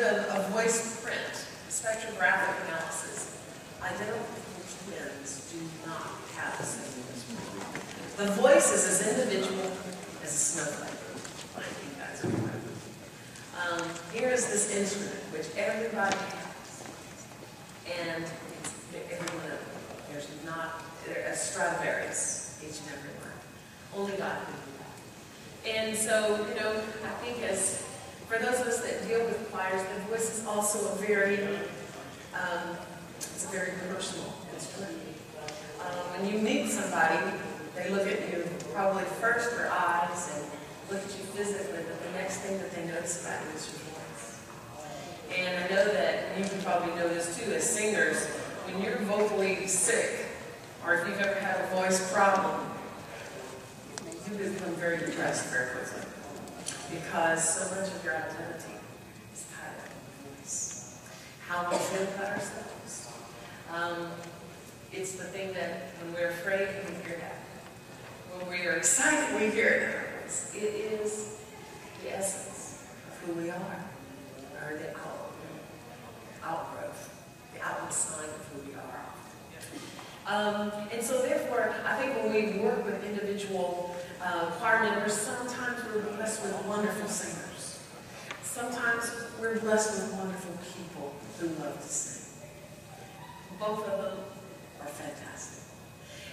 a voice print, spectrographic analysis, identical twins do not have the same voice. The voice is as individual as a snowflake. I think that's important. Here is this instrument, which everybody has. And it's every one of them. There's not, they're a Stradivarius, each and every one. Only God can do that. And so, you know, I think as, for those of us that deal with choirs, the voice is also a very, it's a very personal instrument. When you meet somebody, they look at you, probably first their eyes and look at you physically, but the next thing that they notice about you is your voice. And I know that you can probably know this too as singers, when you're vocally sick, or if you've ever had a voice problem, you become very depressed very quickly. Because so much of your identity is tied up in the voice. How we feel about ourselves. It's the thing that when we're afraid, we hear that. When we are excited, we hear it in our voice. It is the essence of who we are, or the outgrowth, the outward sign of who we are. And so therefore, I think when we work with individual choir members, sometimes we're blessed with wonderful singers. Sometimes we're blessed with wonderful people who love to sing. Both of them are fantastic.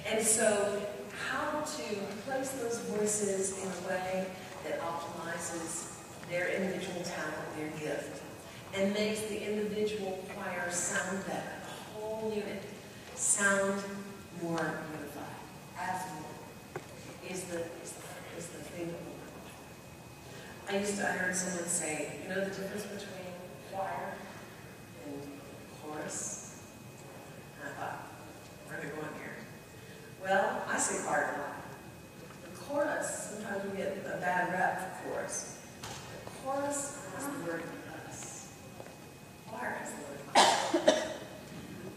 And so how to place those voices in a way that optimizes their individual talent, their gift, and makes the individual choir sound better, the whole unit sound more unified, as one, is the thing that we want. I heard someone say, you know the difference between choir and chorus? And I thought, where are they going here? Well, I say choir a lot. The chorus, sometimes we get a bad rep for chorus. The chorus has the word us. Choir has the word I.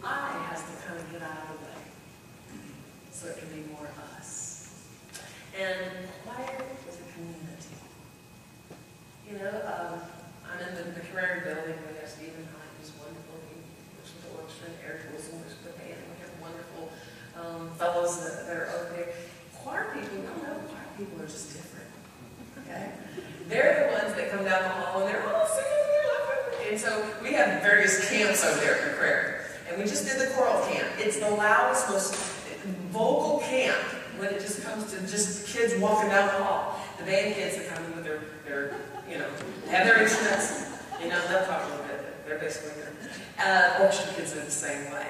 I has to kind of get out of the way, so it can be more us. And choir is a community. You know, I'm in the Carrera building where there's Stephen Hyde, who's wonderful. He works with the orchestra, and Eric Wilson works with the band, and we have wonderful fellows that are over there. Choir people, no, choir people are just different. Okay? They're the ones that come down the hall and they're all singing. And so we have various camps over there at Carrera. And we just did the choral camp. It's the loudest, most vocal camp when it just comes to just kids walking down the hall. The band kids that come in with their you know, have their instruments. You know, they'll talk a little bit. They're basically good. Orchestra kids are the same way.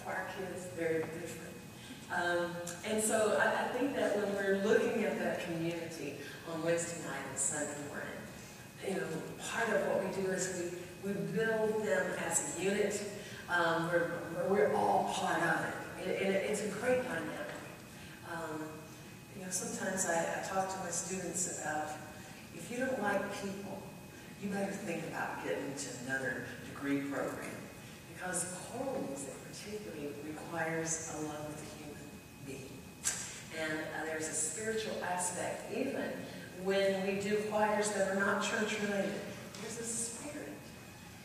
Choir kids, very different. And so I think that when we're looking at that community on Wednesday night and Sunday morning, you know, part of what we do is we build them as a unit. Where we're all part of it. It's a great dynamic. You know, sometimes I talk to my students about, if you don't like people, you better think about getting into another degree program. Because choral music particularly requires a love of the human being. And there's a spiritual aspect, even when we do choirs that are not church related. There's a spirit.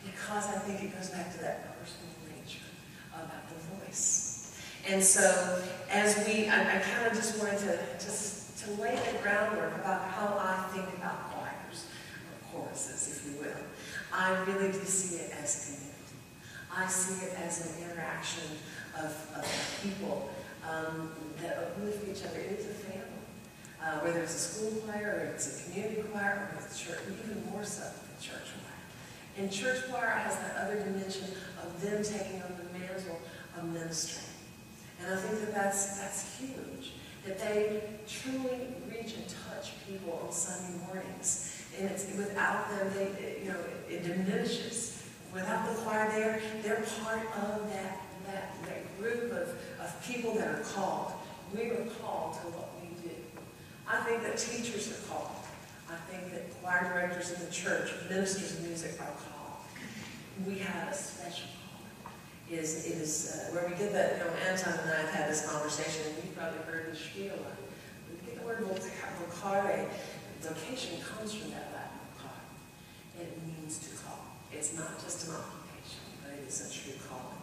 Because I think it goes back to that personal nature about the voice. And so, as I kind of just wanted to lay the groundwork about how I think about choirs, or choruses, if you will. I really do see it as community. I see it as an interaction of people that uplift each other. It is a family. Whether it's a school choir, or it's a community choir, or it's church, even more so than church choir. And church choir has that other dimension of them taking on the mantle of ministry. And I think that that's huge. That they truly reach and touch people on Sunday mornings. And it's without them, it diminishes. Without the choir there, they're part of that group of people that are called. We are called to what we do. I think that teachers are called. I think that choir directors in the church, ministers of music are called. We have a special call. It is where we get that, Anton and I have had this conversation, and you've probably heard the spiel. We get the word vocare. Vocation comes from that Latin vocare. It means to call. It's not just an occupation, but it is a true calling.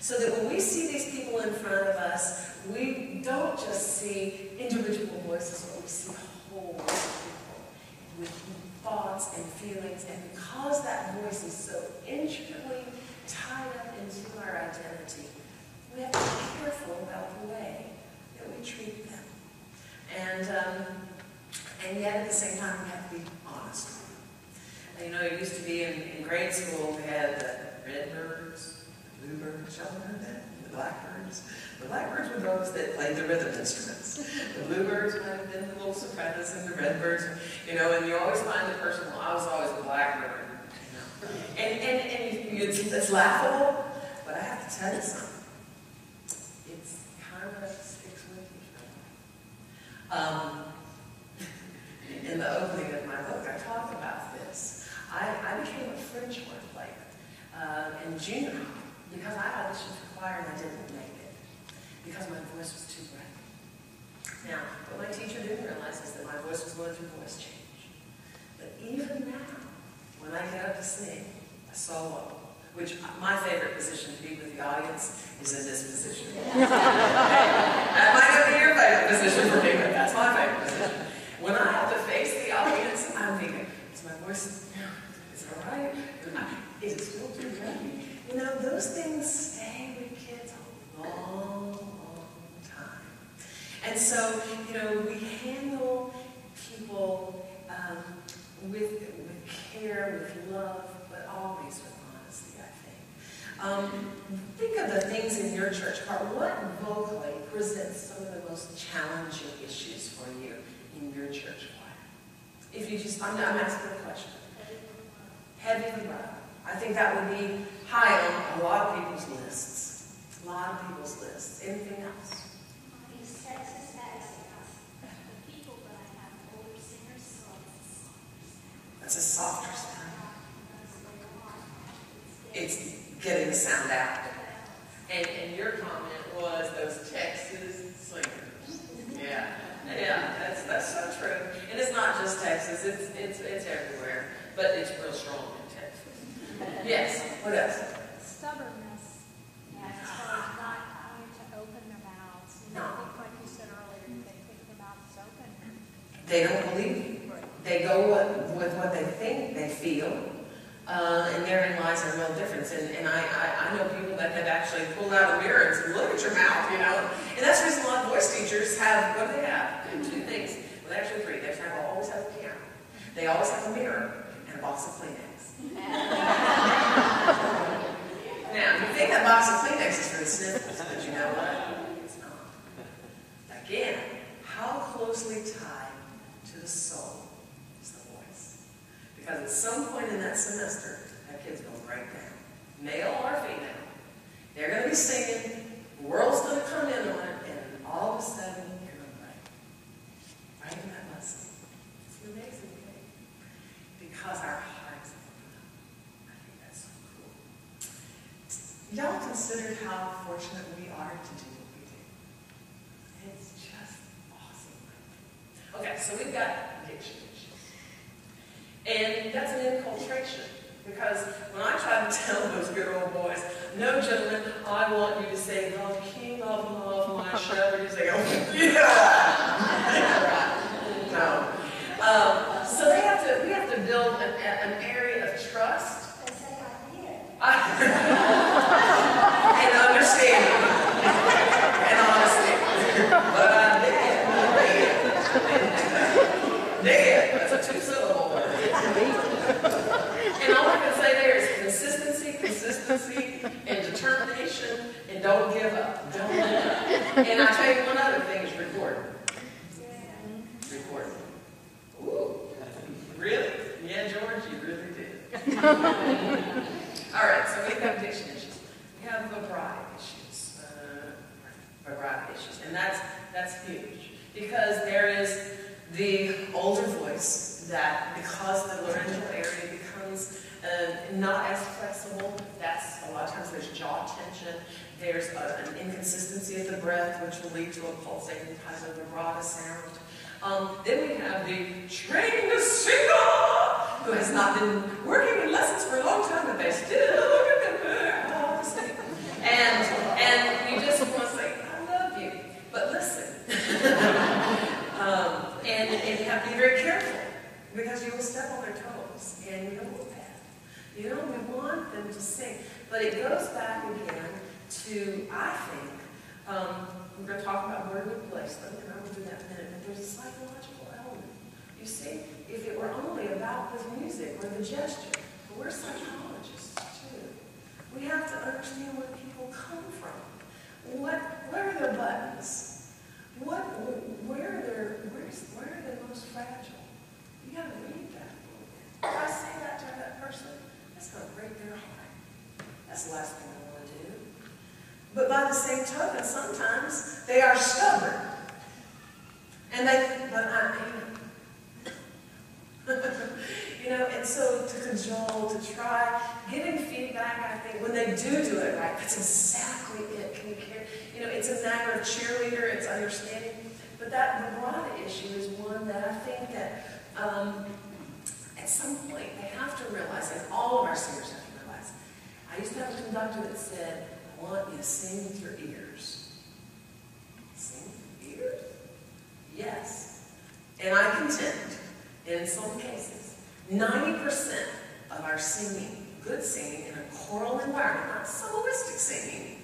So that when we see these people in front of us, we don't just see individual voices, but we see whole people with thoughts and feelings. And because that voice is so intricately tied up into our identity, we have to be careful about the way that we treat them. And yet at the same time, we have to be honest with them. And, you know, it used to be in grade school, we had the red birds, the bluebirds, y'all heard that? The blackbirds. The blackbirds were those that played the rhythm instruments. The bluebirds might have been the little sopranos, and the redbirds, you know, and you always find the person, well, I was always a blackbird, you know. And it's laughable, but I have to tell you something. It's kind of sticks with you. In the opening of my book, I talk about this. I became a French horn player in junior high because I auditioned for choir and I didn't make it because my voice was too bright. Now, what my teacher didn't realize is that my voice was going through voice change. But even now, when I get up to sing a solo, which my favorite position to be with the audience is in this position. That might not be your favorite position for me, but that's my favorite position. When I have to face the audience, I'm thinking, is my voice, is it all right? Is it still too heavy? You know, those things stay with kids a long, long time. And so, you know, we handle people with care, with love, but always with honesty, I think. Think of the things in your church heart. What vocally presents some of the most challenging issues for you in your church choir? If you just, I'm asking a question. Heavy vibrato. I think that would be high on a lot of people's lists. A lot of people's lists. Anything else? These Texas accents. The people that I have older singers, so that's a softer sound. It's getting the sound out. And your comment was those Texas singers. Yeah, that's so true. And it's not just Texas, it's everywhere. But it's real strong in Texas. Yes, what else? stubbornness, and as far as not having to open their mouths. No. I think, like you said earlier, they think their mouth is open. They don't believe you. They go with what they think, they feel. And therein lies a real difference. And I know people that have actually pulled out a mirror and said, look at your mouth, you know. And that's the reason a lot of voice teachers have, what do they have? Two things. Well, actually three. They always have a piano. They always have a mirror and a box of Kleenex. Now, you think that box of Kleenex is for the sniffles, but you know what? It's not. Again, how closely tied to the soul is the voice? Because at some point in that semester, that kid's going to break down. Male or female. They're going to be singing, the world's going to come in on it, and all of a sudden, you're going to break. Right in that lesson. It's an amazing thing. Because our hearts open up. I think that's so cool. Y'all consider how fortunate we are to do what we do. It's just awesome. Okay, so we've got diction issues. And that's an infiltration. Because when I try to tell those good old boys, no, gentlemen, I want you to say, the king of love, my shepherd, they go, yeah! No. So we have to build an area of trust. They say I did. And understanding. And honesty. But I did. That's a two-syllable word. And all I can say there is consistency, and determination, and don't give up. Don't give up. And I tell you one other thing is record. Record. Ooh. Really? Yeah, George, you really did. All right, so we've got diction issues. We have vibrato issues. And that's huge. Because there is the older voice that, because the laryngeal area becomes not as flexible, that's a lot of times there's jaw tension, there's an inconsistency of the breath, which will lead to a pulsating type of vibrato sound. Then we have the trained singer, who has not been working in lessons for a long time, but they still look at them. And you just want to say, I love you. But listen. And you have to be very careful, because you will step on their toes, and you don't want that. You know, we want them to sing. But it goes back again to, I think, we're going to talk about where we place them, and I will do that in a minute, but there's a psychological element. You see, if it were only about the music or the gesture, but we're psychologists too. We have to understand where people come from. Where are their buttons? Where are they most fragile? You got to read that. If I say that to that person, that's going to break their heart. That's the last thing I want to do. But by the same token, sometimes they are stubborn. And you know, and so to cajole, to try, giving feedback, I think, when they do it right, that's exactly it. Can you care? You know, it's a matter of cheerleader, it's understanding. But that vibrato issue is one that I think that at some point they have to realize, and all of our singers have to realize. I used to have a conductor that said, I want you to sing with your ears. Sing with your ears? Yes. And I contend, in some cases, 90% of our singing, good singing in a choral environment, not soloistic singing,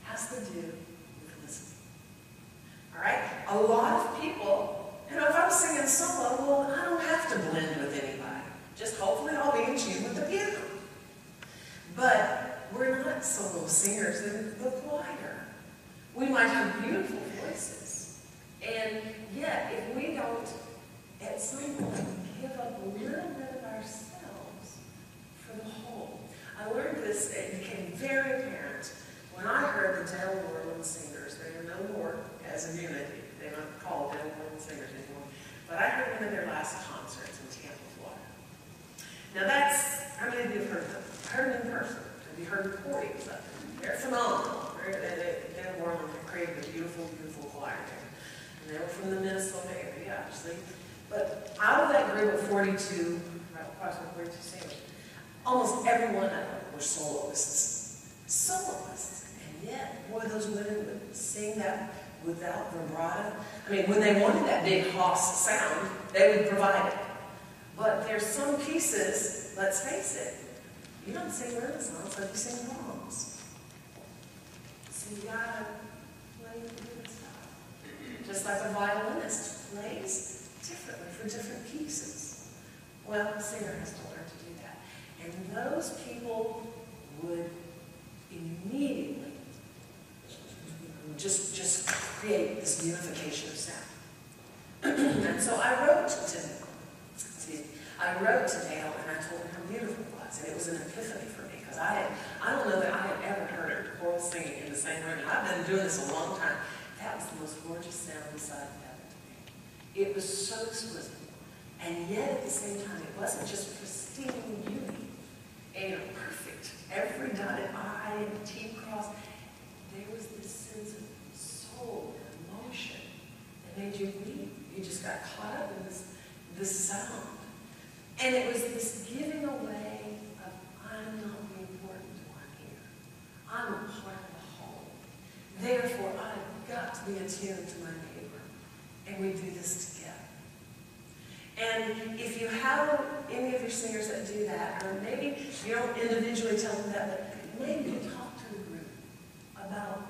has to do with listening. All right? A lot of people, you know, if I'm singing solo, well, I don't have to blend with anybody. Just hopefully I'll be in tune with the piano. But we're not solo singers in the choir. We might have beautiful voices. And yet, if we don't, at some point, give up a little bit of ourselves for the whole. I learned this, it became very apparent when I heard the Del Orleans singers. They are no more as a unit. They're not called Del Orleans singers anymore. But I heard them in their last concerts in Tampa, Florida. Now that's, how many of you have heard them? Heard them in person. Have you heard recordings of them? They're phenomenal. Del Orleans created a beautiful, beautiful choir there. And they were from the Minnesota area, obviously. But out of that group of 42, approximately 42 singers, almost every one of them were soloists. Soloists. And yet, boy, those women would sing that without vibrato. I mean, when they wanted that big hoss sound, they would provide it. But there's some pieces, let's face it, you don't sing Renaissance like you sing Brahms. So you gotta play the good stuff. Just like a violinist plays differently for different pieces. Well, the singer has to learn to do that. And those people would immediately just create this unification of sound. And so I wrote to Dale, and I told her how beautiful it was. And it was an epiphany for me, because I don't know that I had ever heard her choral singing in the same room. And I've been doing this a long time. That was the most gorgeous sound beside heaven to me. It was so exquisite. And yet, at the same time, it wasn't just pristine beauty and perfect. Every dotted I and T cross. There was this sense of soul and emotion that made you weep. You just got caught up in this sound. And it was this giving away of, I'm not the important one here. I'm a part of the whole. Therefore, I've got to be attuned to my neighbor. And we do this together. And if you have any of your singers that do that, or maybe you don't individually tell them that, but maybe talk to the group about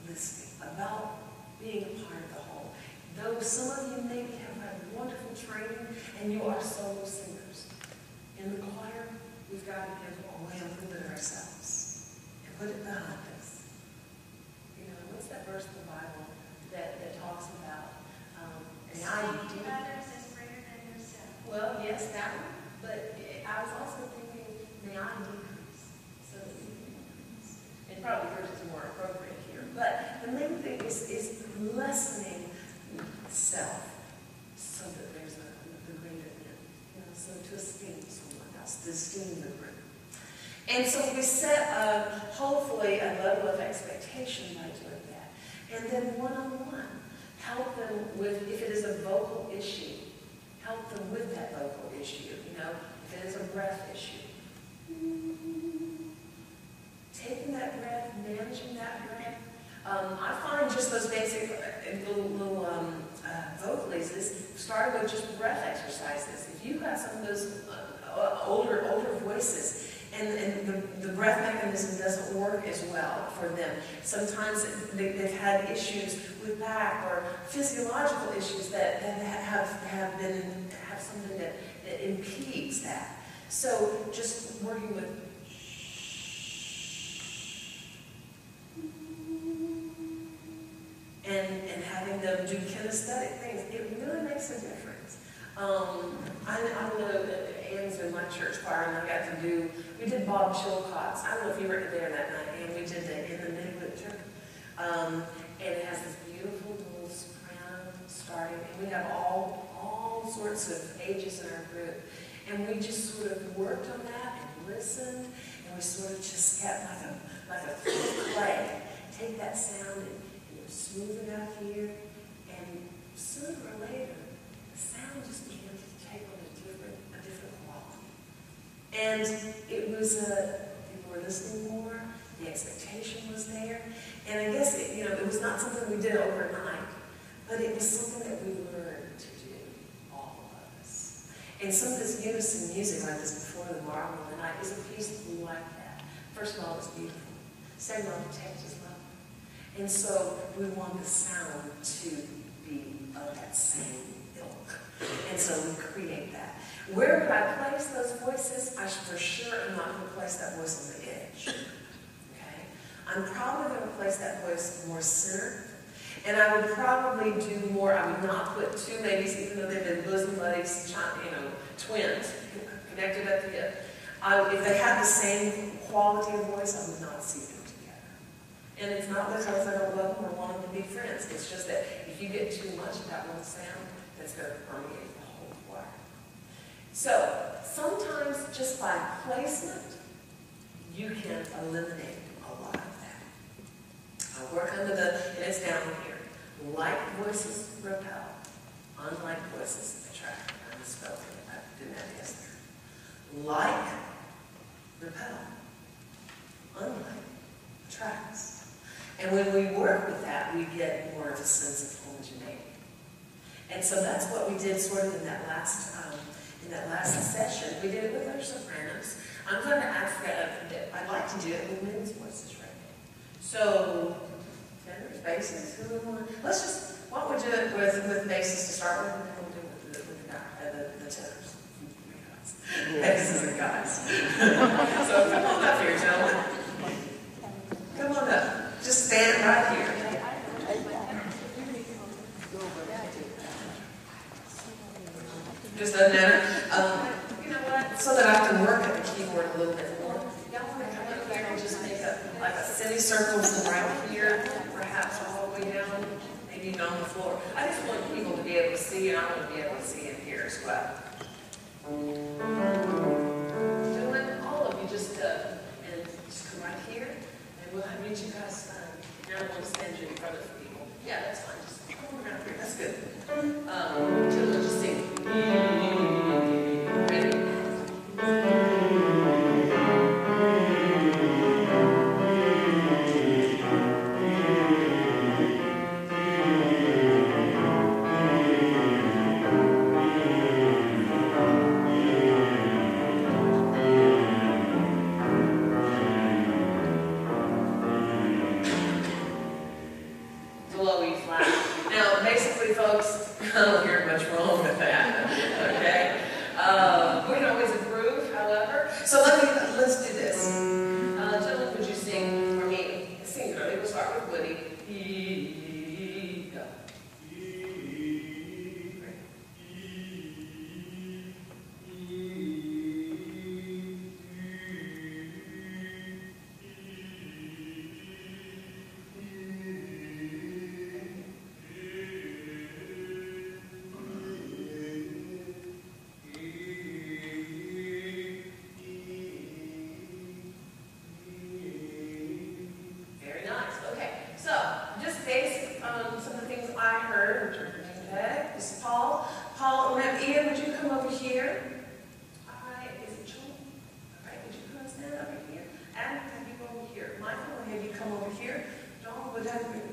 listening, about being a part of the whole. Though some of you maybe have had wonderful training and you are solo singers. In the choir, we've got to give away a little bit of ourselves and put it behind us. You know, what's that verse in the Bible that talks about esteeming others as greater than yourself? Well, yes, that one. But I was also thinking, may I decrease so that you can increase. And probably yours is more appropriate here. But the main thing is lessening self so that there's the greater end. You know, so to esteem someone else, to esteem the group. And so we set hopefully a level of expectation by doing that. And then one-on-one, help them with, if it is a vocal issue, help them with that vocal issue. You know, if it is a breath issue, taking that breath, managing that breath. I find just those basic little vocalists, starting with just breath exercises. If you've got some of those older voices, and the breath mechanism doesn't work as well for them. Sometimes they've had issues with back or physiological issues that have something that impedes that. So just working with and having them do kinesthetic things, it really makes a difference. I know that Anne's in my church choir, and I got to we did Bob Chilcott's. I don't know if you were there that night, and we did that in the midwinter. And it has this beautiful little soprano starting, and we have all sorts of ages in our group. And we just sort of worked on that and listened, and we sort of just kept like a clay. Take that sound and smooth it out here, and sooner or later, the sound just began to take on a different quality. And it was, people were listening more, the expectation was there, and I guess it was not something we did overnight, but it was something that we learned to do, all of us. And some of this unison music like this before the marvel of the night is a piece like that. First of all, it's beautiful. Second of all, the text is lovely. And so we want the sound to be of that same ilk. And so we create that. Where would I place those voices? I for sure am not going to place that voice on the edge. Okay? I'm probably going to place that voice more centered. And I would probably do more, I would not put two ladies, even though they've been bosom buddies, twins, connected at the hip. If they had the same quality of voice, I would not see them together. And it's not because I don't love them or want them to be friends. It's just that if you get too much of that one sound, that's going to permeate the whole choir. So sometimes just by placement, you can eliminate a lot of that. I'll work under and it's down here. Like voices repel, unlike voices attract. I misspelled it. I didn't have the S there. Like repel, unlike attracts. And when we work with that, we get more of a sense of homogeneity. And so that's what we did sort of in that last session. We did it with our sopranos. I'm going to ask I'd like to do it with men's voices right now. So, tenors, basses, why don't we do it with basses to start with, and then we'll do it with the tenors. Basses and guys. So come on up here, gentlemen. Come on up. Just stand right here. Just doesn't matter. You know what? So that I can work at the keyboard a little bit more. Y'all want to come up here and just make a semicircle from right here, perhaps all the way down, maybe even on the floor. I just want people to be able to see, and I want to be able to see in here as well. Gentlemen, all of you just come right here, and we'll meet you guys. Now I want to stand you in front of people. Yeah, that's fine. Just come around here. That's good. Gentlemen, just sing. Ready? Folks, I don't hear much wrong with that, okay? We can always improve, however. So let's do this. Gentlemen, would you sing for me? Singularly, we'll start with Woody. Go. Just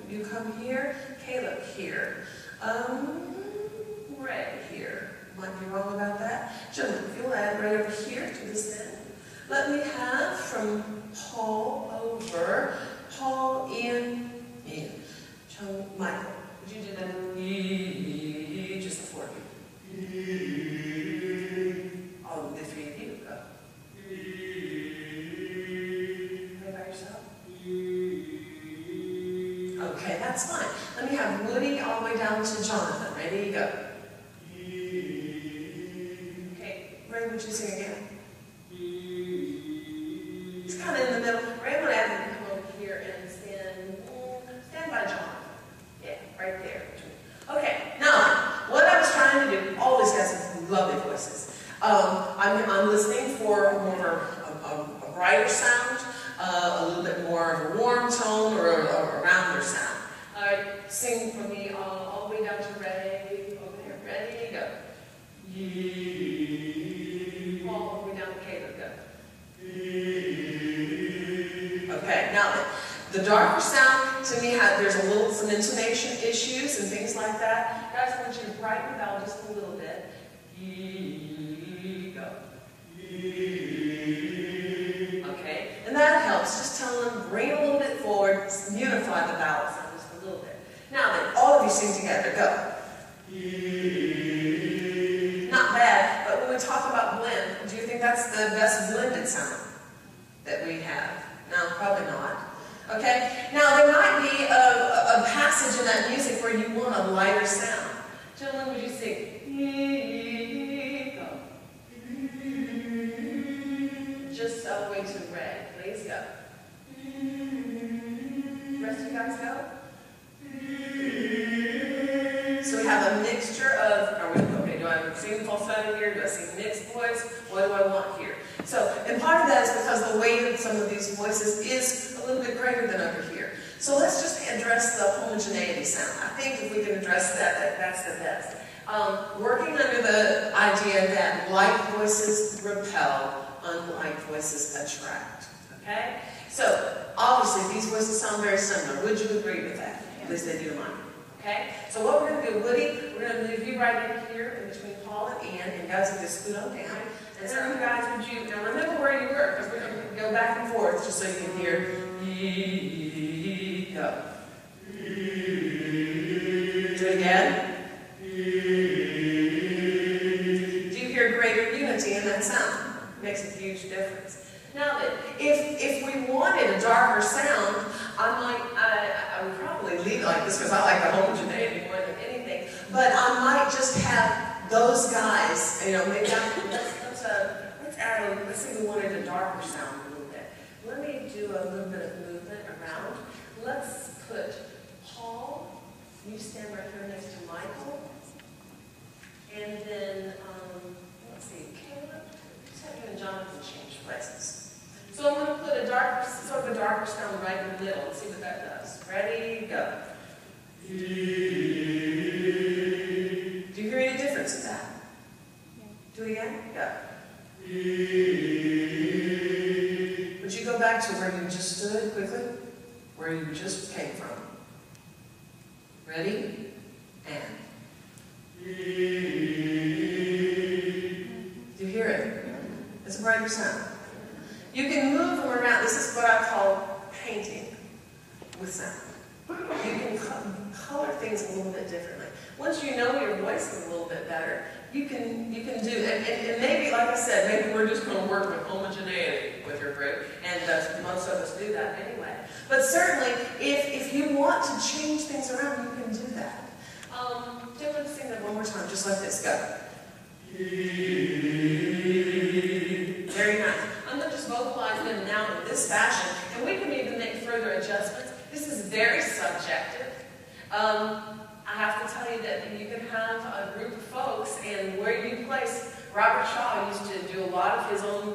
you come here, Caleb here, Ray here. Might be wrong about that. Gentlemen, if you'll add right over here to this end. Let me have from Paul over, Paul, Ian. Michael, would you do that? Just the four of you. All the three of you. Go. Play by yourself? Okay, that's fine. Let me have Woody all the way down to Jonathan. Ready? Go. Okay, Ray, would you sing again? It's kind of in the middle. Ray, I'm going to have him come over here and stand by Jonathan. Yeah, right there. Okay, now, what I was trying to do, all these guys have lovely voices. I'm listening for more of a brighter sound, a little bit more of a warm tone, or a rounder sound. All right, sing for me all the way down to Ray. Over there. Ready? Go. All the way down to Caleb. Go. Okay, now the darker sound to me there's some intonation issues and things like that. Guys, I want you to brighten the vowel just a little bit. Go. Okay, and that helps. Just tell them, bring it a little bit forward, unify the vowel sound just a little bit. Now then, all of you sing together. Go. Not bad, but when we talk about blend, do you think that's the best blended sound that we have? No, probably not. Okay? Now, there might be a passage in that music where you want a lighter sound. Gentlemen, would you sing? Go. Just all the way to Ray. Please go. Rest of you guys go. So we have a mixture of, do I sing falsetto here? Do I sing mixed voice? What do I want here? So, and part of that is because the weight of some of these voices is a little bit greater than over here. So let's just address the homogeneity sound. I think if we can address that, that's the best. Working under the idea that like voices repel, unlike voices attract. Okay? So, obviously these voices sound very similar. Would you agree with that? At least they do to mine. Okay? So what we're going to do, Woody, we're going to move you right in here in between Paul and Ian, and guys, you just scoot on down. And some of you guys, would you, now remember where you were, because we're going to go back and forth just so you can hear, go. Do it again. Do you hear greater unity in that sound? It makes a huge difference. Now, if we wanted a darker sound, I would probably leave it like this because I like the homogeneity more than anything. But I might just have those guys, maybe let's say we wanted a darker sound a little bit. Let me do a little bit of movement around. Let's put Paul, you stand right here next to Michael. And then, let's see, Caleb, let's have you and Jonathan change places. So I'm going to put sort of a darker sound right in the middle. Let's see what that does. Ready? Go. Do you hear any difference in that? Do it again? Go. Would you go back to where you just stood quickly? Where you just came from. Ready? And. Do you hear it? It's a brighter sound. You can move them around. This is what I call painting with sound. You can color things a little bit differently. Once you know your voice a little bit better, you can do, and maybe, like I said, maybe we're just going to work with homogeneity with your group, and most of us do that anyway. But certainly, if you want to change things around, you can do that. Let's sing that one more time, just like this. Go. Very nice. I'm going to just vocalize them now in this fashion, and we can even make further adjustments. This is very subjective. I have to tell you that you can have a group of folks, and where you place, Robert Shaw used to do a lot of his own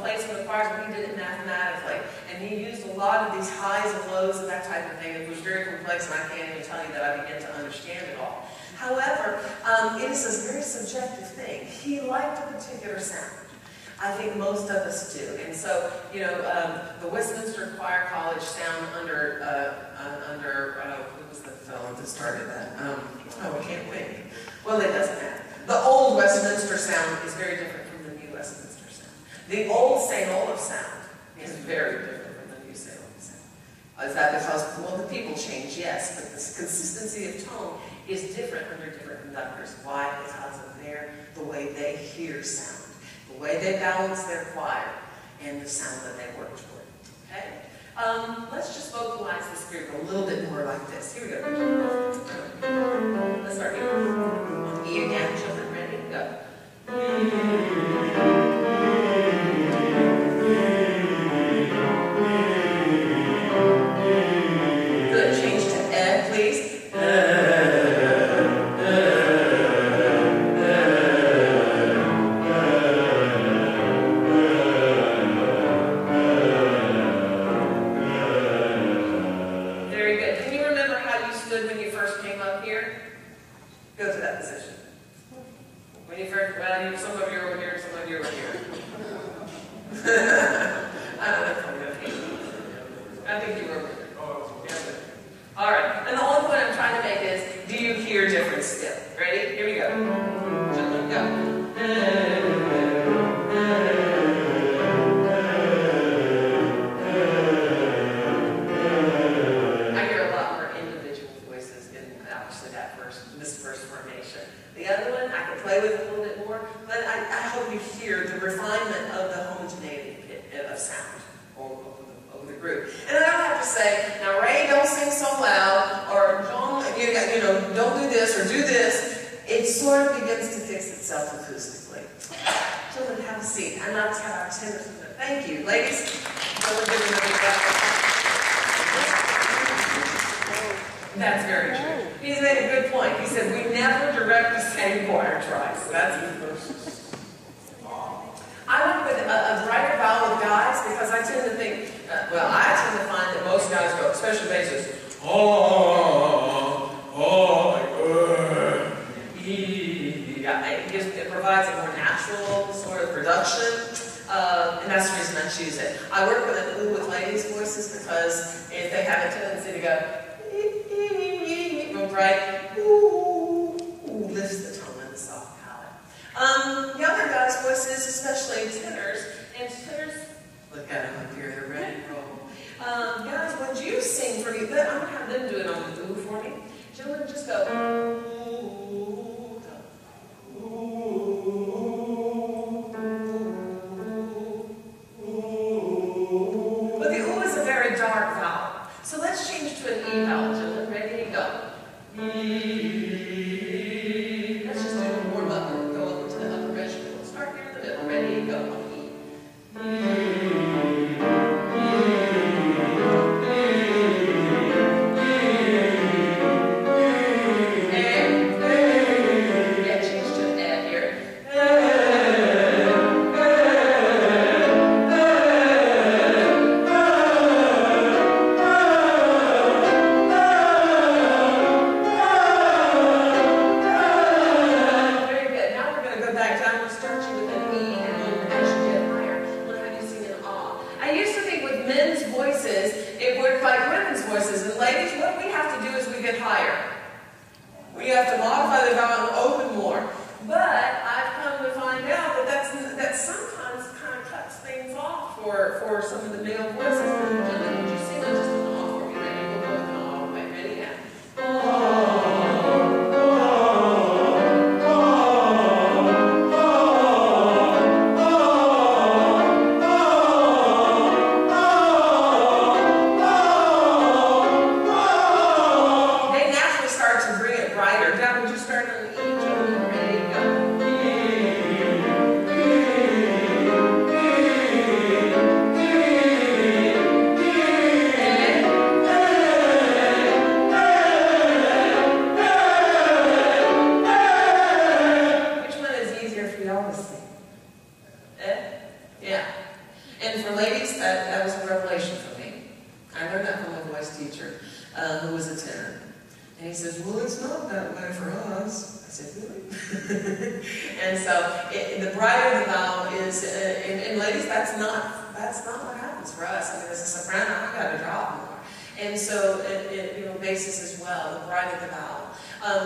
placement of parts, but he did it mathematically, and he used a lot of these highs and lows and that type of thing. It was very complex, and I can't even tell you that I began to understand it all. However, it is a very subjective thing. He liked a particular sound. I think most of us do. And so, you know, the Westminster Choir College sound under who was the fellow that started that? I can't think. Well, it doesn't matter. The old Westminster sound is very different from the new Westminster sound. The old St. Olaf sound is very different from the new St. Olaf sound. Is that because, well, the people change, yes, but the consistency of tone is different under different conductors. Why? Because of the way they hear sound, the way they balance their choir, and the sound that they work toward. Okay? Let's just vocalize this group a little bit more like this. Here we go. Let's start here. On E again, children, ready? Go. Good. Change to E, please. Some of you are over here, some of you are over here. I don't know if I'm going to hate you. I think you were over here. Yeah. All right. And the only point I'm trying to make is, do you hear different still? Ready? Here we go. Gentlemen, go. I hear a lot more individual voices in obviously this first formation. The other one, I can play with a little bit more, but I hope you hear the refinement of the homogeneity of sound over the group. And I don't have to say, now Ray, don't sing so loud, or don't do this or do this. It sort of begins to fix itself acoustically. Children, have a seat. I'm not to have our tenors. Thank you, ladies. Children, give them a big round. That's very true. He's made a good point. He said, we never direct the same choir twice. So that's his verse. I work with a brighter vowel with guys because I tend to think, I tend to find that most guys go, especially basses, it provides a more natural sort of production, and that's the reason I choose it. I work with an ooh with ladies' voices because if they have a tendency to go, right? Ooh, lifts the tone of the soft palate. Younger guys' voices, especially tenors, and tenors, look at them up here, they're ready to roll. Guys, would you sing for me? I'm going to have them do it on the ooh for me. Gentlemen, just go. Ooh, go. Ooh. But the ooh is a very dark vowel. So let's change to an E vowel, gentlemen. Ready? Go. Let's just do a warm up and go up to the upper register. We'll start here in the middle. Ready? Go. For some of the male voices. Gentlemen, would you sing on just an off for me? Ready? We'll go with an all. Wait, ready now. They naturally start to bring it brighter. Now, would you start on the E? Gentlemen, ready? Go. Who was a tenor. And he says, well, it's not that way for us. I said, really? And so the brighter the vowel is, and ladies, that's not what happens for us. I mean, as a soprano, I've got to drop more. And so basses as well, the brighter the vowel.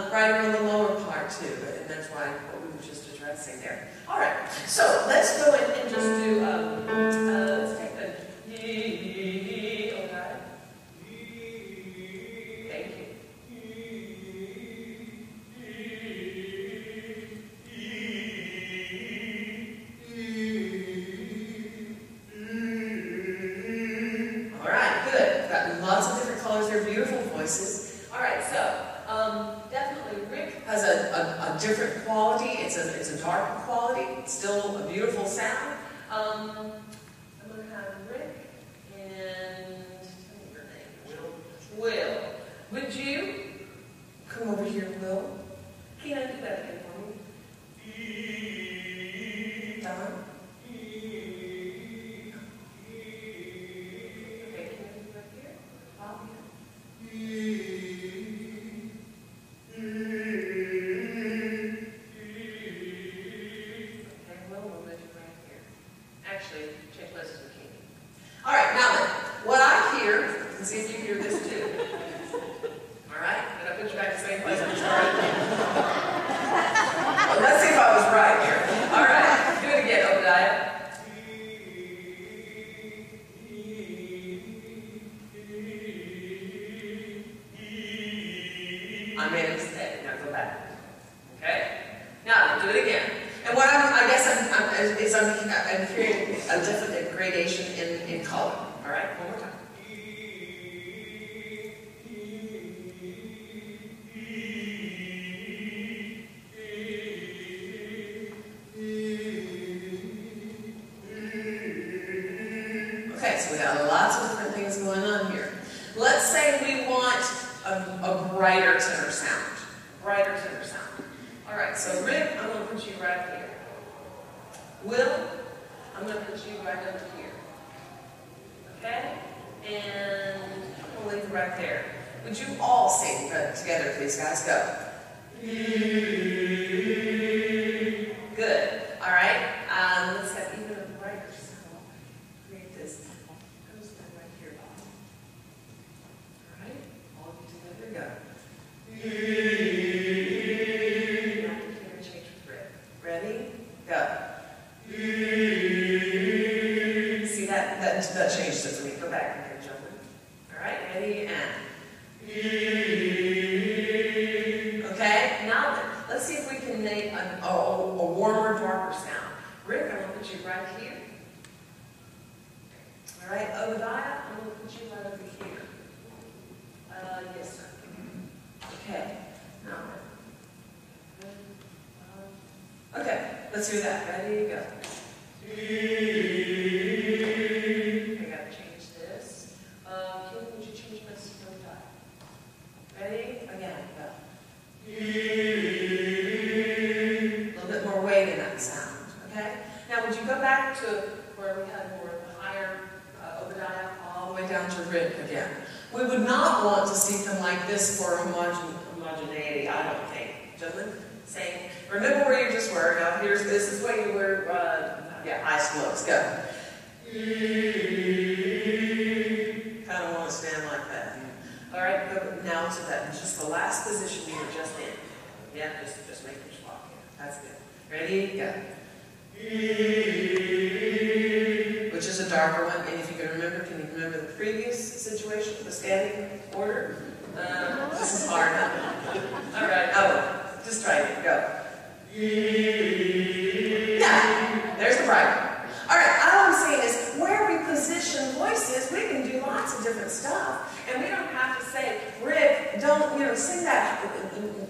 Brighter on the lower part too, and that's why what we were just addressing there. All right, so let's go in and just do, let's take the okay. Thank you. All right, good. Got lots of different colors there, beautiful voices. All right, so definitely Rick has a different quality. It's a darker quality. It's still a beautiful sound. I'm going to have Rick and tell me your name. Will. Would you come over here, Will? Can I do that again for me? Don? Okay, can I do it right here? Bob, yeah. Actually, check list of the king. All right, now then, what I hear, and see if you hear this too. All right, did I put you back to the same place we started? Well, let's see if I was right here. All right, do it again, Obadiah. I made a mistake. Now go back. Okay? Now, do it again. And what I'm hearing a different gradation in color. All right, one more time. Okay, so we got lots of different things going on here. Let's say we want a brighter tenor sound. Brighter tenor sound. All right, so Rick, I'm going to put you right here. Will, I'm going to put you right over here. Okay? And I'm going to leave it right there. Would you all sing together, please, guys? Go. Good. All right. Let's have even a brighter sound. Create this. I'm just going right here, Bob. All right. All of you together. Go. Change with Rick. Ready? Go. See that changed it for me. Go back and then jump in. All right, ready and. Okay, now then, let's see if we can make a warmer, darker sound. Rick, I'm going to put you right here. All right, Obadiah, I'm going to put you right over here. Yes, sir. Okay, now then. Okay, let's do that. Ready, go. I gotta change this. Kim, would you change my slow dial? Ready? Again, go. A little bit more weight in that sound, okay? Now, would you go back to where we had more of the higher Obadiah, all the way down to Rick again? We would not want to see them like this for homogeneity, I don't think. Gentlemen, saying, remember where you just were. Now, this is where you were. Eyes closed. Go. Kind of want to stand like that. All right, go now to that. Just the last position you were just in. Yeah, just make your spot here. That's good. Ready? Go. Which is a darker one. And if you can you remember the previous situation, the standing order? This is hard, huh? All right. Oh, just try it. Go. Yeah, there's the brighter. All right, all I'm saying is where we position voices, we can do lots of different stuff. And we don't have to say, Rick, don't, sing that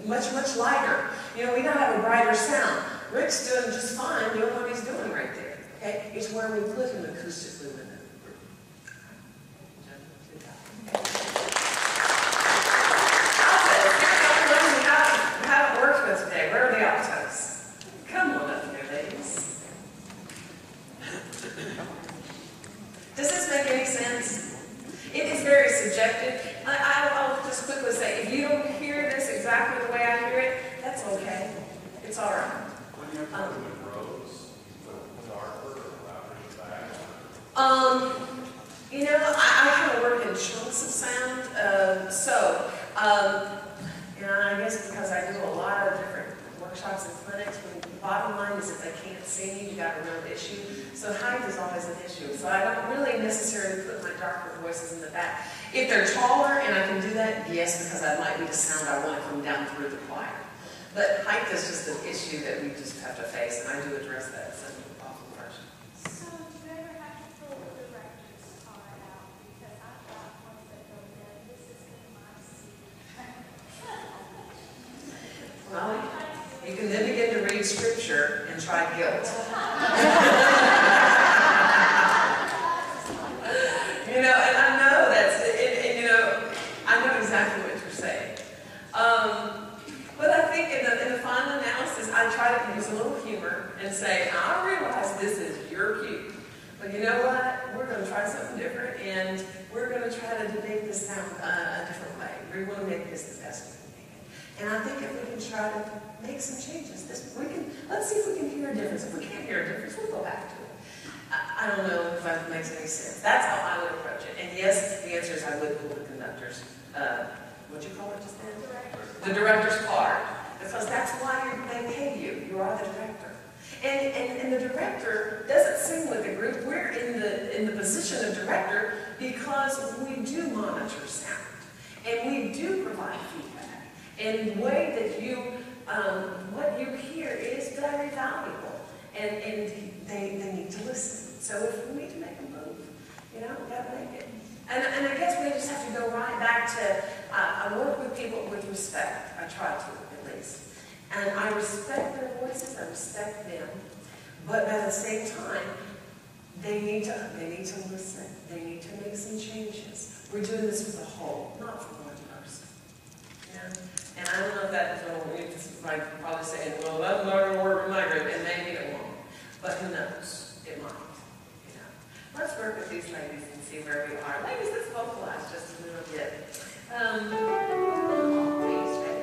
much, much lighter. We gotta have a brighter sound. Rick's doing just fine doing what he's doing right there. Okay? It's where we put him acoustically with it. Does this make any sense? It is very subjective. I'll just quickly say, if you don't hear And I guess because I do a lot of different workshops and clinics, the bottom line is if they can't see me, you got a real issue. So height is always an issue. So I don't really necessarily put my darker voices in the back. If they're taller and I can do that, yes, because that might be the sound I want to come down through the choir. But height is just an issue that we just have to face, and I do address that in some awful version. So do you ever have to pull the director's card out? Because I've got ones that go there. This is in my seat. Well, you can then begin to read scripture and try guilt. You know, and I know that's, and you know, I know exactly what you're saying. But I think in the final analysis, I try to use a little humor and say, I realize this is your cue. But you know what? We're going to try something different, and we're going to try to make this sound a different way. We want to make this the best we can make it. And I think if we can try to make some changes, let's see if we can hear a difference. If we can't hear a difference, we'll go back to it. I don't know if that makes any sense. That's how I would approach it. And yes, the answer is I would pull the conductor's, what'd you call it just then? The director's card. Because that's why they pay you. You are the director. And the director doesn't sing with the group. We're in the position of director because we do monitor sound. And we do provide feedback. And the way that you, what you hear is very valuable. And they need to listen. So if we need to make a move, you know, we gotta make it. And I guess we just have to go right back to, I work with people with respect. I try to, at least. And I respect their voices, I respect them. But at the same time, they need to listen. They need to make some changes. We're doing this for the whole, not for one person. You know? And I don't know if that is like probably saying, well, that's not going to work in my group, and maybe it won't. But who knows? It might. You know. Let's work with these ladies and see where we are. Ladies, let's vocalize just a little bit. Please, ready?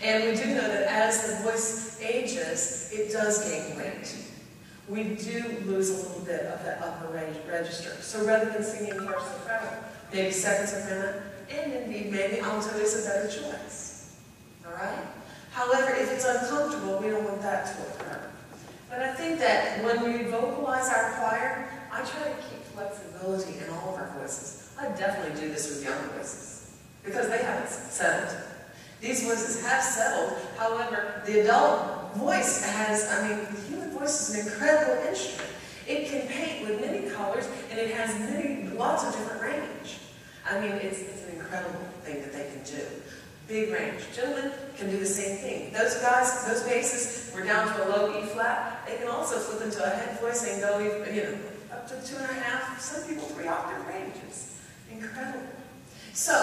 And we do know that as the voice ages, it does gain weight. We do lose a little bit of that upper register. So rather than singing first soprano, maybe second soprano, and indeed maybe alto is a better choice. All right? However, if it's uncomfortable, we don't want that to occur. But I think that when we vocalize our choir, I try to keep flexibility in all of our voices. I definitely do this with young voices because they haven't settled. These voices have settled. However, the adult voice has, the human voice is an incredible instrument. It can paint with many colors, and it has lots of different range. It's an incredible thing that they can do. Big range. Gentlemen can do the same thing. Those guys, those basses, we're down to a low E flat. They can also flip into a head voice and go, up to 2.5, some people 3 octave ranges. Incredible. So,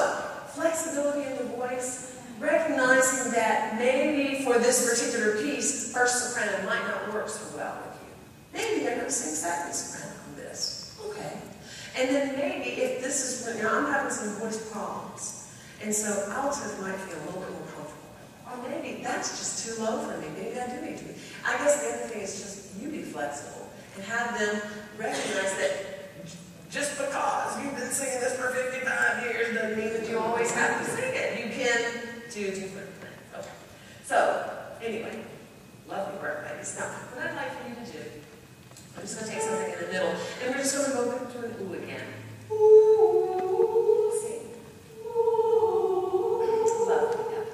flexibility in the voice, recognizing that maybe for this particular piece, first soprano might not work so well with you. Maybe they're going to sing second soprano on this. Okay. And then maybe if this is when, I'm having some voice problems, and so altos might feel a little bit more comfortable. Or maybe that's just too low for me. Maybe I do need to. I guess the other thing is just you be flexible and have them recognize that just because you've been singing this for 55 years doesn't mean that you always have to sing it. You can do different things. Okay. So, anyway, lovely work, ladies. Now, what I'd like for you to do, I'm just going to take something in the middle, and we're just going to go back to an ooh again. Ooh, sing. Ooh, lovely. Yeah.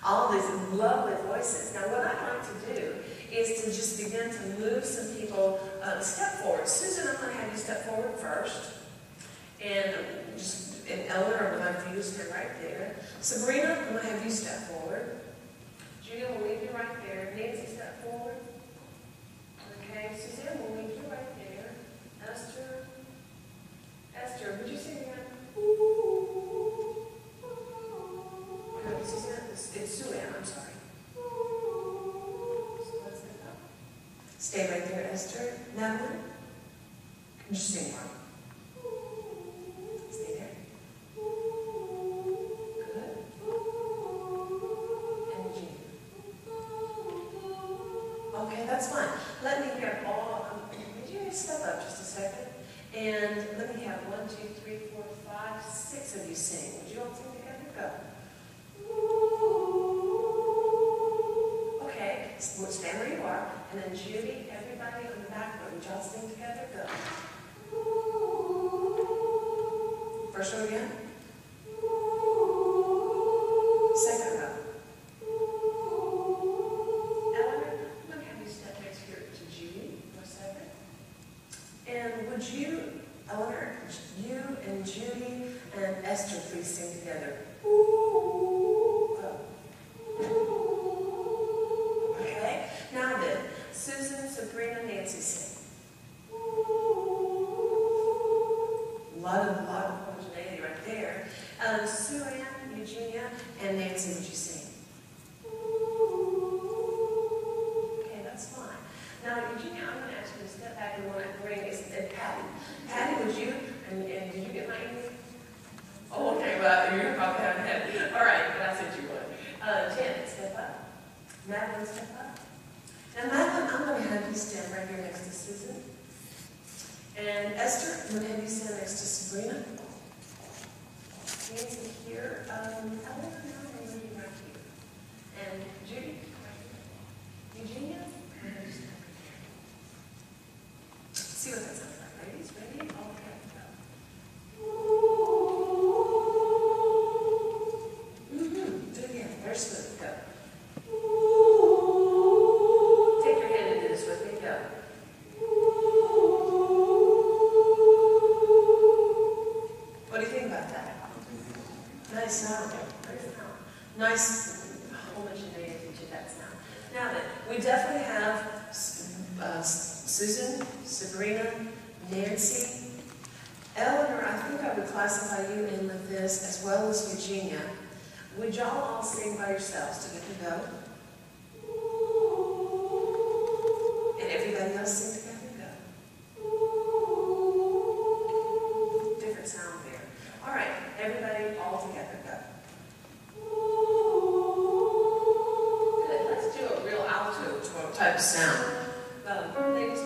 All these lovely voices. Now what I'd like to do is to just begin to move some people step forward. Susan, I'm going to have you step forward first. And Eleanor, I'm going to have you stand right there. Sabrina, I'm going to have you step forward. Julia, we'll leave you right there. Nancy, step forward. Okay, Suzanne, we'll leave you right there. Esther, would you sing again? Good, Suzanne. It's Sue-Ann, I'm sorry. So what's that about? Stay right there, Esther. Madeline? Can you sing one? Stay there. Good. And Jean. Okay, that's fine. Let me hear all. Would you step up just a second? And let me have 1, 2, 3, 4, 5, 6 of you sing. Would you all sing together? Go. Okay, stand where you are, and then Judy, everybody on the back row, would y'all sing together? Go. First row again. Second row. Eleanor, I'm going to have you step next here to Judy for a second. And would you, Eleanor, you and Judy and Esther please sing together? Okay, now then, Susan, Sabrina, Nancy sing. A lot of homogeneity right there. Sue-Ann, Eugenia, and Nancy, would you sing? Okay, that's fine. Now, Eugenia, I'm going to ask you to step back and bring Patty. Patty, would you, and did you get my email? Oh, okay, well, you're probably having it. All right, but I said you would. Janet, step up. Madeline, step up. Now, Madeline, I'm going to have you stand right here next to Susan. And Esther, I'm going to have you stand next to Sabrina. Nancy here. Eleanor, now I'm going to leave you right here. And Judy, right here. Eugenia, I'm going to stand right here. See what that sounds like, ladies. Ready? All together, go. Do it again. Very smooth. Go. Take your hand and do this with me. Go. What do you think about that? Nice sound. Nice homogeneity to that sound. Now then, we definitely have Susan, Sabrina, Nancy, Eleanor. I think I would classify you in with this, as well as Eugenia. Would y'all all sing by yourselves to get the go? And everybody else sing together? Go. Different sound there. All right, everybody all together, go. Good, let's do a real alto type of sound. Ladies,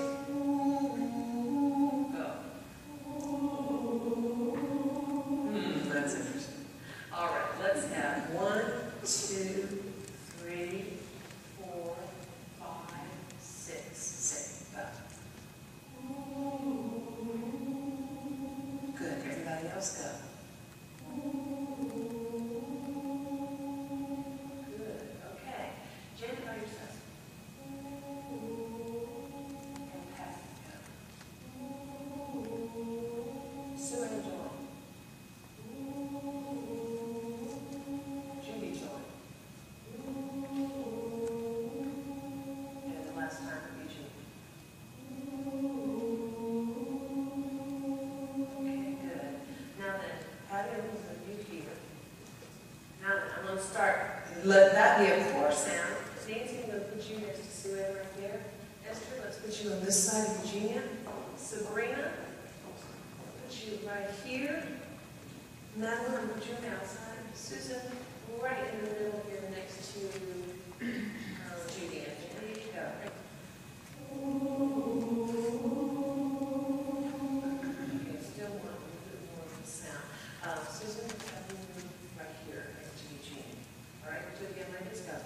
go. That's interesting. All right, let's have 1, 2, 3, 4, 5, 6. Go. Good. Everybody else go. Good. Okay. Janet, by yourself. Sabrina, put you right here. Madeline, put you on the outside. Susan, right in the middle here next to Judy. There you go. Okay, still want a little bit more of the sound. Susan, have you move right here next to Eugene. All right, do it again, ladies, go.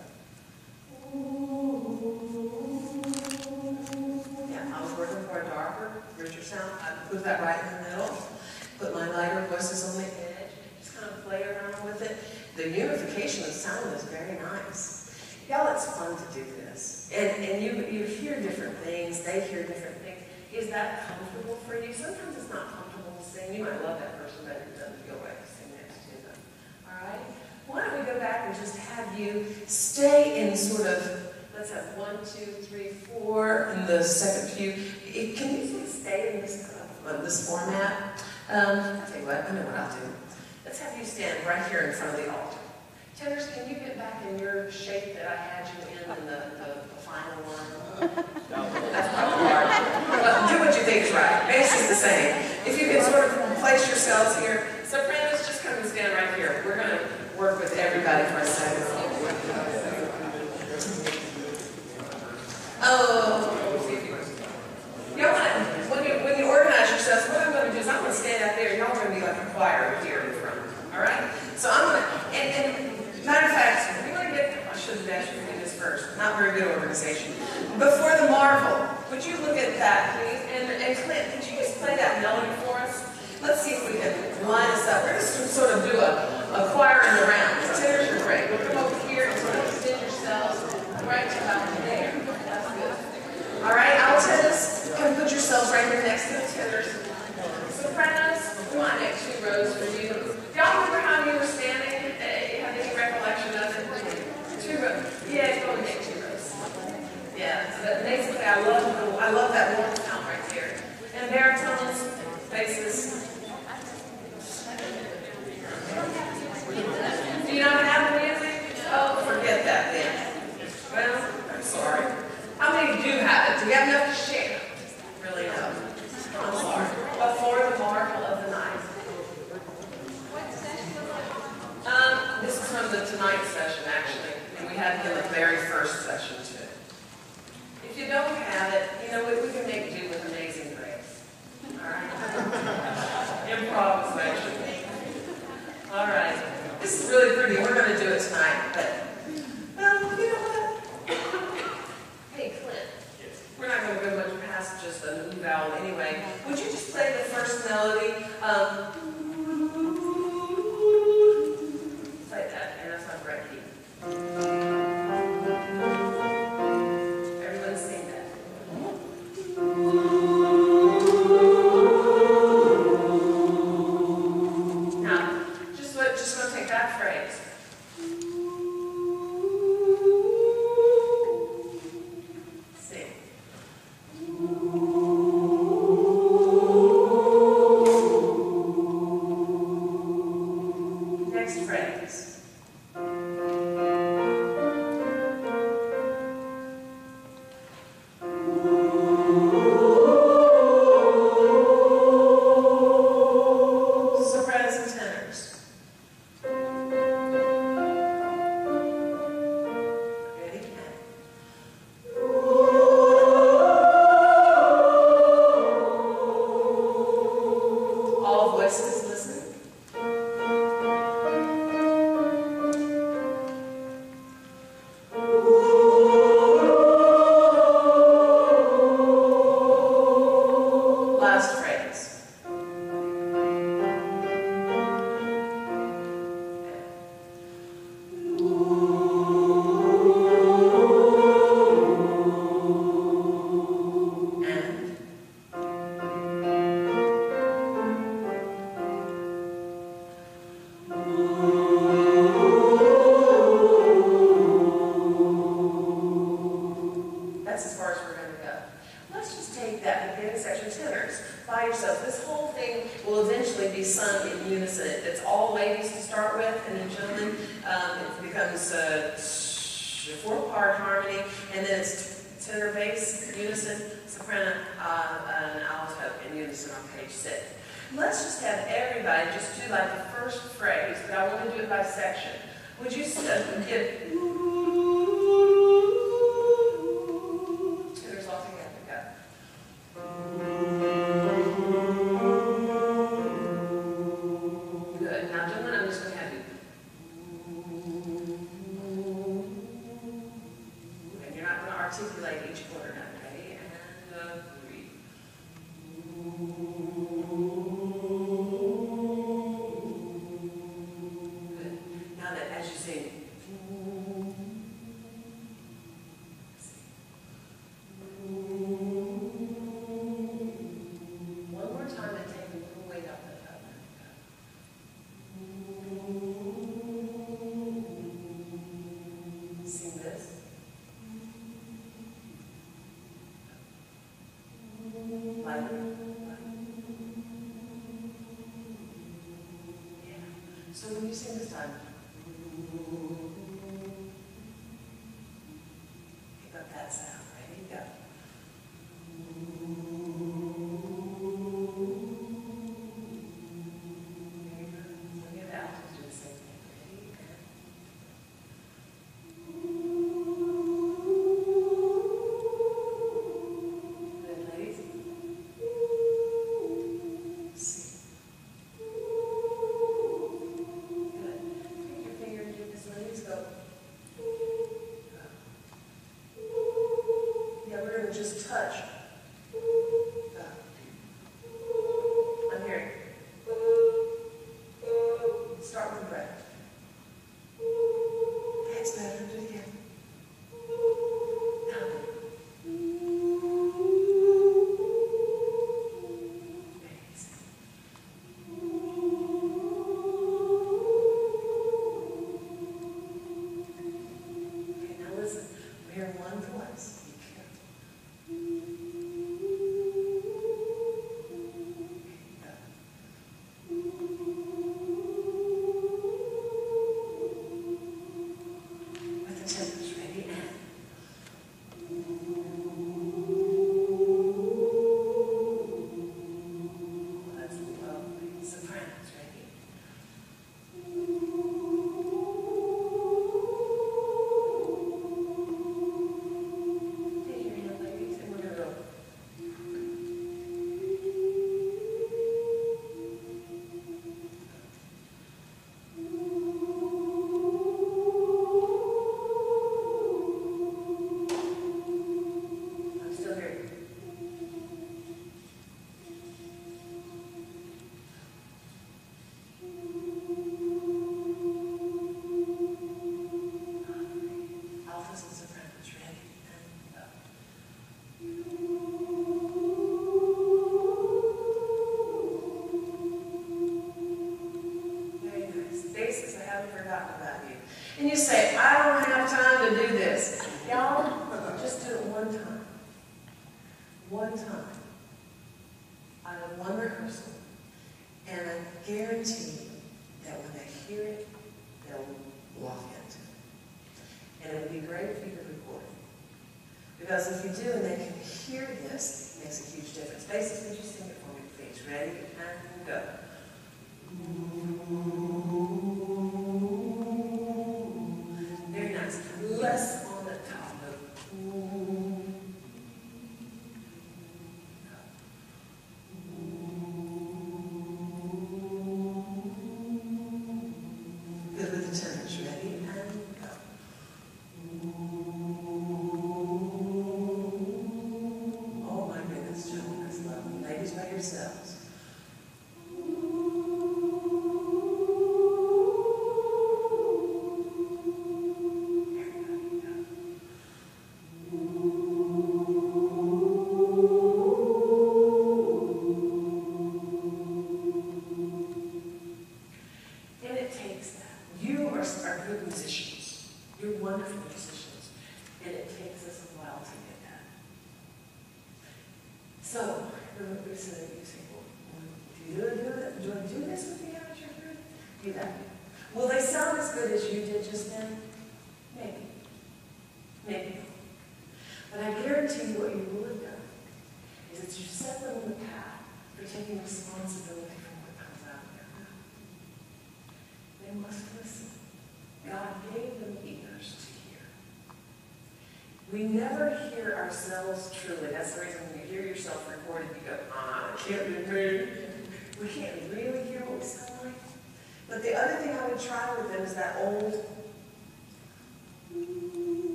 Yeah, I was working for a darker, richer sound. I put that right in the middle. Put my lighter voices on the edge. Just kind of play around with it. The unification of sound is very nice. Y'all, it's fun to do this. And you hear different things. They hear different things. Is that comfortable for you? Sometimes it's not comfortable to sing. You might love that person, but it doesn't feel right to sing next to them. All right? Why don't we go back and just have you stay in sort of, let's have 1, 2, 3, 4 in the second few. Can you stay in this format? I'll tell you what, I know what I'll do. Let's have you stand right here in front of the altar. Tenors, can you get back in your shape that I had you in the final one? That's probably hard. But do what you think is right. Bass is the same. If you can sort of place yourselves here. Sopranos, just come and stand right here. We're going to work with everybody for a second. When you organize yourselves, what I'm going to do is I'm going to stand out there. Y'all are going to be like a choir here in front. All right? So I'm going to, and matter of fact, we're going to get, I should have asked you to do this first. Not very good organization. Before the marvel, would you look at that, please? And Clint, could you just play that melody for us? Let's see if we can line us up. We're just going to sort of do a choir in the round. The tenors are great. We'll come over here and sort of extend yourselves right to about there. That's good. All right, altos, come put yourselves right here next to the tenors. Sopranos, come on, next 2 rows for you. Y'all remember how you were standing? Have any recollection of it? 2 rows. Yeah, go and take 2 rows. Yeah, but basically I love that warm sound right there. And baritones, basses. Do you not have the music? Oh, forget that then. Well, I'm sorry. How many do have it? Do we have enough to share? Really no. I'm sorry. Before the marvel of the night. This is from the Tonight session, actually. And we had it in the very first session, too. If you don't have it, you know, we can make do with Amazing Grace. All right? Improvisation. All right. This is really pretty. We're going to do it tonight, but, well, you know what? Hey, Clint. Yes. We're not going to go much past just the new vowel anyway. Would you just play the first melody? Play that, and that's on red key. Everyone sing that. Now, just going to take that phrase. Sing. Next phrase. Sopranos and tenors. Ready? All voices listen. Last phrase. And that's as far as we're going to go. Let's just take that beginning section, tenors, by yourself. This whole thing will eventually be sung in unison. It's all ladies to start with, and then gentlemen, it becomes a 4-part harmony, and then it's tenor bass, unison, soprano, and alto sit. Let's just have everybody just do like the first phrase, but I want to do it by section. Would you give tenors all together? Go. Good. Now do one. I'm just going to have you. And you're not going to articulate each quarter note. Ready? And 3. Good. Now that as you sing. One more time and take a little weight off the top. Sing this. Lighter. Yeah. So when you sing this time, pick up that sound. Ready? Go. Very good. So the other altos do the same thing. Ready? Good, ladies. See. Good. Take your finger and do this, ladies. Go. Yeah, we're going to just touch. Go. I'm hearing. Start with the breath. That's better. Do it again. Now. Amazing. Okay, now listen. We're hearing one voice. Be careful. Go. With the tempers ready and that's lovely. Sopranos ready. Take your hand, ladies, and we're going to go. I'm still here. Alphas and sopranos ready and go. Very nice. Basses, I haven't forgotten about you. And you say, I don't have time to do this. Y'all, just do it one time. One time. Out of one rehearsal. And I guarantee you that when they hear it, they'll walk into it. And it would be great if you could record it. Because if you do and they can hear this, it makes a huge difference. Basses, would you sing it for me, please? Ready? And go. Very nice. Less on the top note. Good with the tenors. Ready? And go. Oh my goodness, gentlemen, that's lovely. Ladies, by yourselves. Everybody, go. And it takes that. You are good musicians. You're wonderful musicians. And it takes us a while to get that. So, you say, well, do I do this with the amateur group? Do that. Will they sound as good as you did just then? Maybe. Maybe. But I guarantee you what you will have done is that you set them on the path for taking responsibility for what comes out of their mouth. They must listen. God gave them ears to hear. We never hear ourselves truly. That's the reason when you hear yourself recorded, you go, I can't be me. We can't really hear what we sound like. But the other thing I would try with them is that old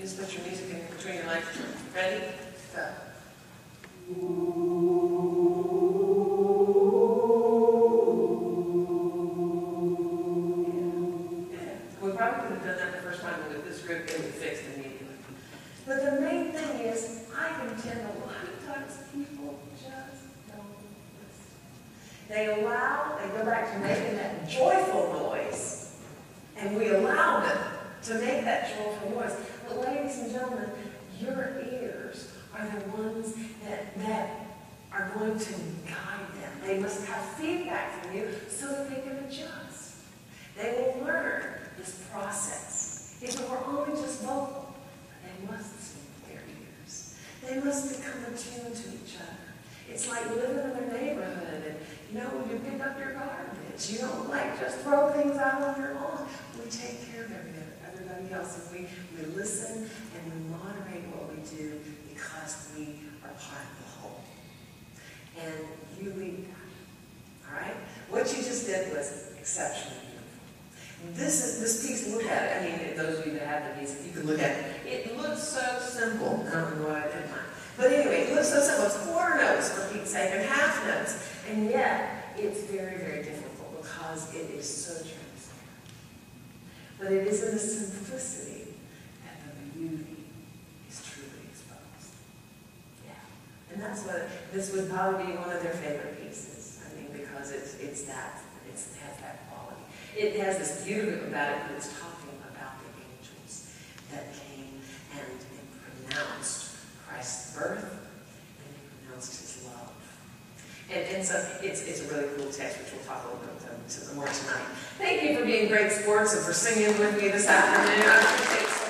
just put your music in between your legs. Ready? Go. We probably could have done that the first time with this group, it would fix immediately. But the main thing is, I contend a lot of times people just don't listen. They go back to making that joyful noise, and we allow them to make that joyful noise. But ladies and gentlemen, your ears are the ones that are going to guide them. They must have feedback from you so that they can adjust. They will learn this process. If it were only just vocal, they must listen with their ears. They must become attuned to each other. It's like living in their neighborhood, and when you pick up your garbage, you don't just throw things out on your lawn. We take care of everybody else, and we listen and we moderate what we do because we are part of the whole. And you lead that. All right? What you just did was exceptionally beautiful. This piece, look at it. I mean, those of you that have the music, you can look at it. It looks so simple. I don't know why I did mine. But anyway, it looks so simple. It's quarter notes, for Pete's sake, and half notes. And yet, it's very, very difficult because it is so transparent. But it is in the simplicity that the beauty is truly exposed. Yeah. And that's what, this would probably be one of their favorite pieces. I mean, because it has that quality. It has this beauty about it, but it's talking about the angels that came and pronounced Christ's birth, and they pronounced his love. And so it's a really cool text, which we'll talk a little bit more tonight. Thank you for being great sports and for singing with me this afternoon. I appreciate it.